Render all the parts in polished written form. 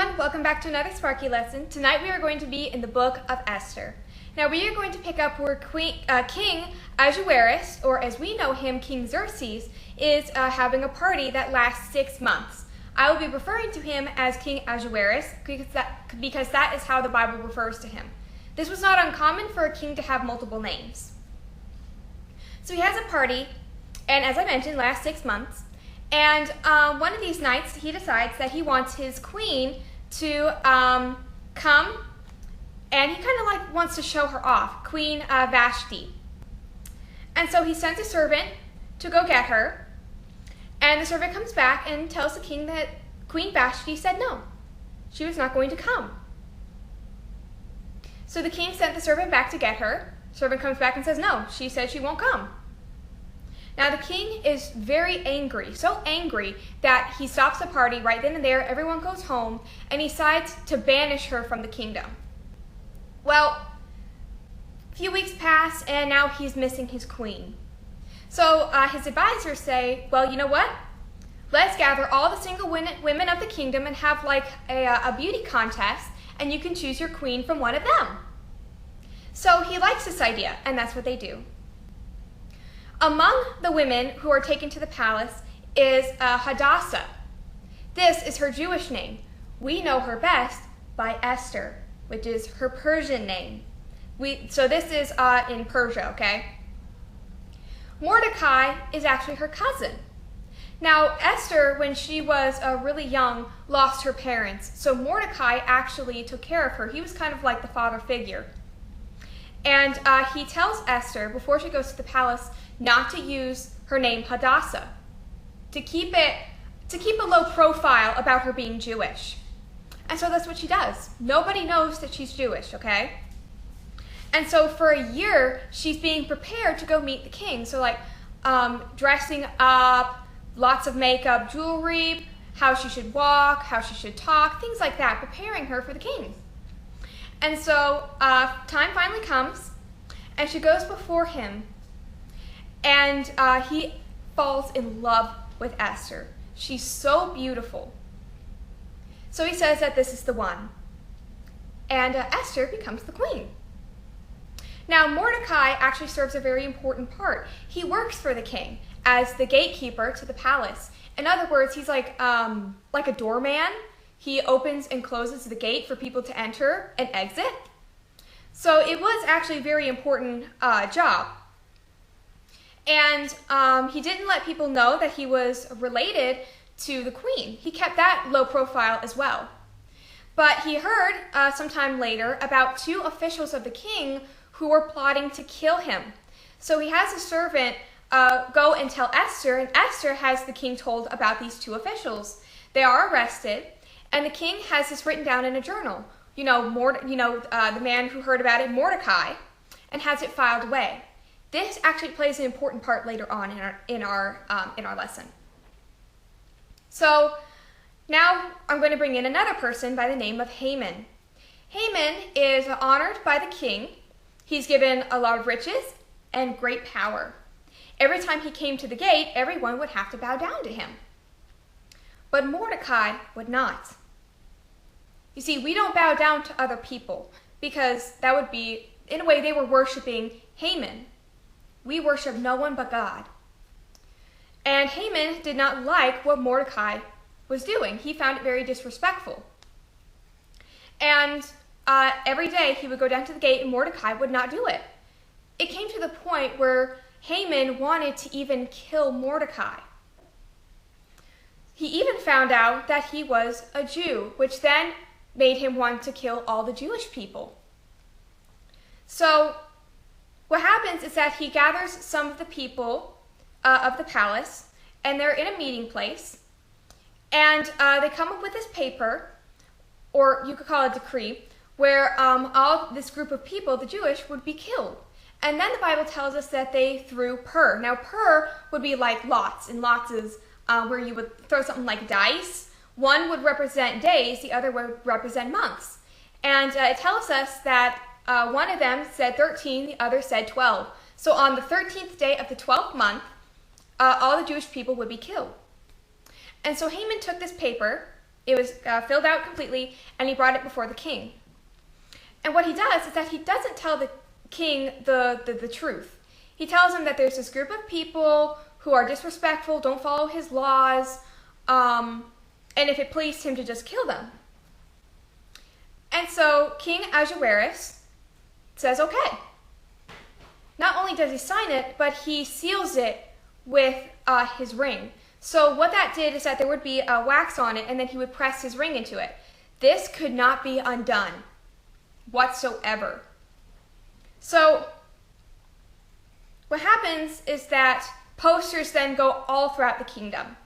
everyone, welcome back to another Sparky lesson. Tonight we are going to be in the book of Esther. Now we are going to pick up where King Ahasuerus, or as we know him, King Xerxes, is having a party that lasts 6 months. I will be referring to him as King Ahasuerus because that is how the Bible refers to him. This was not uncommon for a king to have multiple names. So he has a party, and as I mentioned, lasts 6 months. And one of these nights, he decides that he wants his queen to come, and he kind of wants to show her off, Queen Vashti. And so he sends a servant to go get her, and the servant comes back and tells the king that Queen Vashti said no, she was not going to come. So the king sent the servant back to get her. The servant comes back and says no, she said she won't come. Now the king is very angry, so angry that he stops the party right then and there, everyone goes home, and he decides to banish her from the kingdom. Well, a few weeks pass, and now he's missing his queen. So his advisors say, well, you know what? Let's gather all the single women of the kingdom and have like a beauty contest, and you can choose your queen from one of them. So he likes this idea, and that's what they do. Among the women who are taken to the palace is Hadassah. This is her Jewish name. We know her best by Esther, which is her Persian name. So this is in Persia, okay? Mordecai is actually her cousin. Now, Esther, when she was really young, lost her parents. So Mordecai actually took care of her. He was kind of like the father figure. And he tells Esther, before she goes to the palace, not to use her name Hadassah, to keep a low profile about her being Jewish. And so that's what she does. Nobody knows that she's Jewish, okay? And so for a year, she's being prepared to go meet the king. So like dressing up, lots of makeup, jewelry, how she should walk, how she should talk, things like that, preparing her for the king. And so time finally comes, and she goes before him, and he falls in love with Esther. She's so beautiful. So he says that this is the one. And Esther becomes the queen. Now, Mordecai actually serves a very important part. He works for the king as the gatekeeper to the palace. In other words, he's like a doorman. He opens and closes the gate for people to enter and exit. So it was actually a very important job. And he didn't let people know that he was related to the queen. He kept that low profile as well. But he heard sometime later about 2 officials of the king who were plotting to kill him. So he has a servant go and tell Esther, and Esther has the king told about these 2 officials. They are arrested, and the king has this written down in a journal. The man who heard about it, Mordecai, and has it filed away. This actually plays an important part later on in our lesson. So now I'm going to bring in another person by the name of Haman. Haman is honored by the king. He's given a lot of riches and great power. Every time he came to the gate, everyone would have to bow down to him. But Mordecai would not. You see, we don't bow down to other people because that would be, in a way, they were worshiping Haman. We worship no one but God. And Haman did not like what Mordecai was doing. He found it very disrespectful. And every day he would go down to the gate and Mordecai would not do it. It came to the point where Haman wanted to even kill Mordecai. He even found out that he was a Jew, which then made him want to kill all the Jewish people. So what happens is that he gathers some of the people of the palace, and they're in a meeting place, and they come up with this paper, or you could call it a decree, where all this group of people, the Jewish, would be killed. And then the Bible tells us that they threw pur. Now pur would be like lots, and lots is where you would throw something like dice. One would represent days, the other would represent months. And it tells us that one of them said 13, the other said 12. So on the 13th day of the 12th month, all the Jewish people would be killed. And so Haman took this paper It was filled out completely, and he brought it before the king. And what he does is that he doesn't tell the king the truth. He tells him that there's this group of people who are disrespectful, don't follow his laws, and if it pleased him to just kill them. And so King Ahasuerus says, okay. Not only does he sign it, but he seals it with his ring. So what that did is that there would be wax on it, and then he would press his ring into it. This could not be undone whatsoever. So what happens is that posters then go all throughout the kingdom.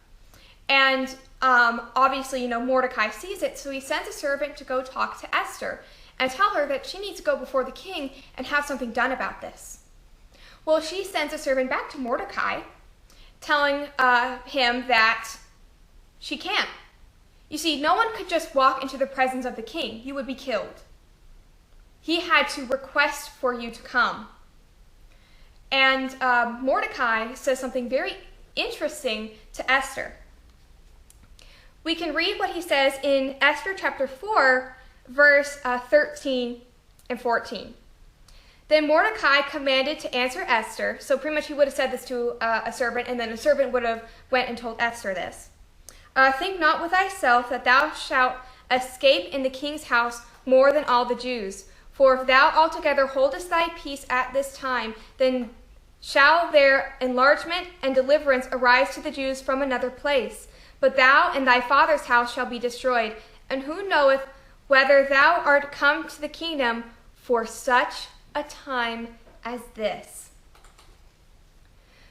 And obviously, Mordecai sees it, so he sends a servant to go talk to Esther and tell her that she needs to go before the king and have something done about this. Well, she sends a servant back to Mordecai, telling him that she can't. You see, no one could just walk into the presence of the king. You would be killed. He had to request for you to come. And Mordecai says something very interesting to Esther. We can read what he says in Esther chapter 4, verse 13 and 14. Then Mordecai commanded to answer Esther. So pretty much he would have said this to a servant, and then a servant would have went and told Esther this. Think not with thyself that thou shalt escape in the king's house more than all the Jews. For if thou altogether holdest thy peace at this time, then shall there enlargement and deliverance arise to the Jews from another place. But thou and thy father's house shall be destroyed. And who knoweth whether thou art come to the kingdom for such a time as this?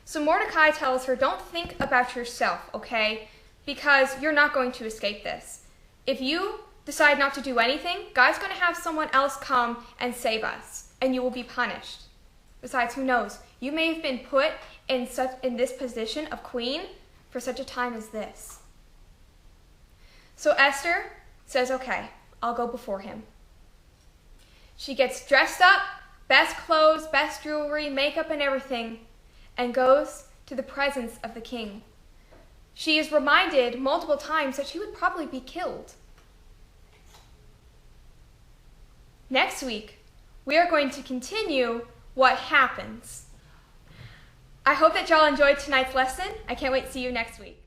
So Mordecai tells her, don't think about yourself, okay? Because you're not going to escape this. If you decide not to do anything, God's going to have someone else come and save us, and you will be punished. Besides, who knows? You may have been put in this position of queen for such a time as this. So Esther says, okay, I'll go before him. She gets dressed up, best clothes, best jewelry, makeup and everything, and goes to the presence of the king. She is reminded multiple times that she would probably be killed. Next week, we are going to continue what happens. I hope that y'all enjoyed tonight's lesson. I can't wait to see you next week.